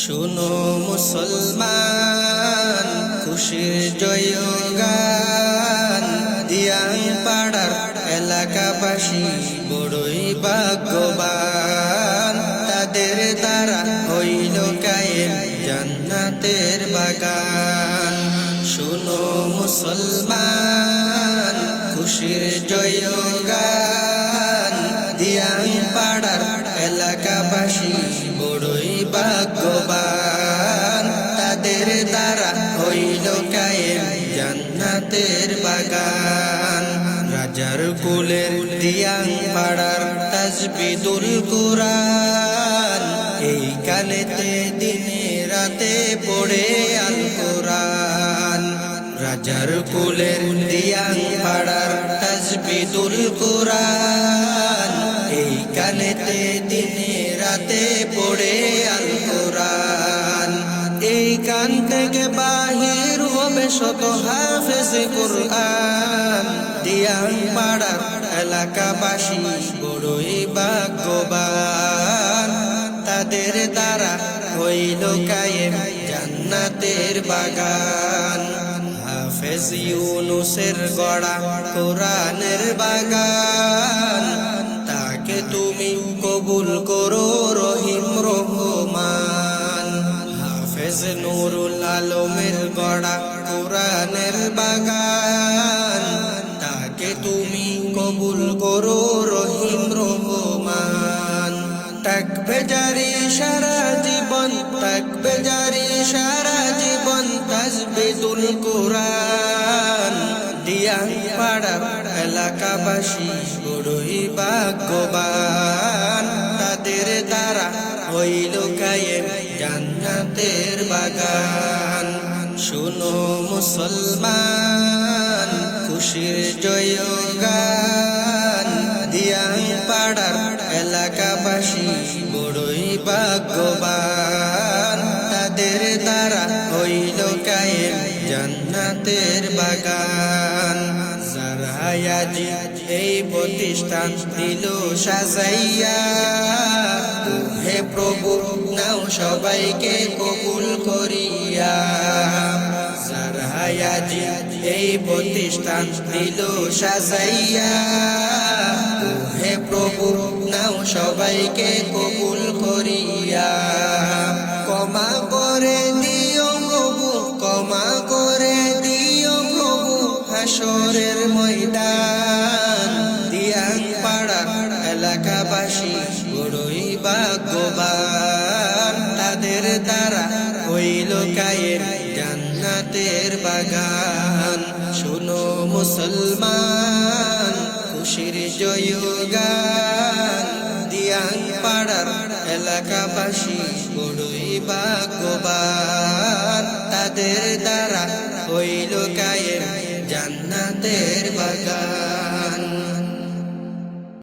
শুনো মুসলমান, খুশির জয়গান দিয়াং পাড়ার এলাকাবাসী বড়ই ভাগ্যবান। তাদের দ্বারা হইল কায়েম জান্নাতের বাগান। শুনো মুসলমান, খুশির জয়গান দিয়াং পাড়ার এলাকাবাসী বড়ই ভাগ্যবান। তাদের দ্বারা হইল কায়েম জান্নাতের বাগান। রাজার কুলের দিয়াং পাড়ার তাজবিদুল কুরআন, এই কানেতে দিনে রাতে পড়ে আল কুরআন। রাজার কুলের দিয়াং পাড়ার তাজবিদুল কুরআন, এই কানেতে দিনে রাতে পড়ে আল কুরআন। এই কান থেকে বাহির হবে শত হাফেজ কুরআন। দিয়াং পাড়ার এলাকাবাসী বড়ই ভাগ্যবান। তাদের দ্বারা হইল কায়েম জান্নাতের বাগান। হাফেজ ইউনুসের গড়া কোরআনের বাগান, তাকে তুমি কবুল করো রহিম রহমান। হাফেজ নুরুল আলমের গড়া কোরআনের বাগান, তাকে তুমি কবুল করো রহিম রহমান। থাকবে জারি সারা জীবন, থাকবে জারি সারা জীবন তাজবিদুল কুরআন। দিয়াং পাড়া এলাকাবাসী বড়ই ভাগ্যবান। তাদের দ্বারা হইল কায়েম জান্নাতের বাগান। শুনো মুসলমান, খুশির জয়গান দিয়াং পাড়ার এলাকাবাসী বড়ই ভাগ্যবান। তাদের দ্বারা হইল কায়েম জান্নাতের বাগান। জারহায়াজি এই প্রতিষ্ঠান দিল সাজাইয়া, হে প্রভু নাও সবাইকে কবুল করিয়া। জারহায়াজি এই প্রতিষ্ঠান দিল সাজাইয়া, হে প্রভু নাও সবাইকে কবুল করিয়া। ক্ষমা করে দিও প্রভু, ক্ষমা করে দিও প্রভু হাসরের ময়দান। দিয়াং পাড়া এলাকাবাসী বড়ই ভাগ্যবান। তাদের দ্বারা হইল কায়েম জান্নাতের বাগান। শুনো মুসলমান, খুশির জয়গান দিয়াং পাড়ার এলাকাবাসী বড়ই ভাগ্যবান। তাদের দ্বারা হইল কায়েম জান্নাতের বাগান।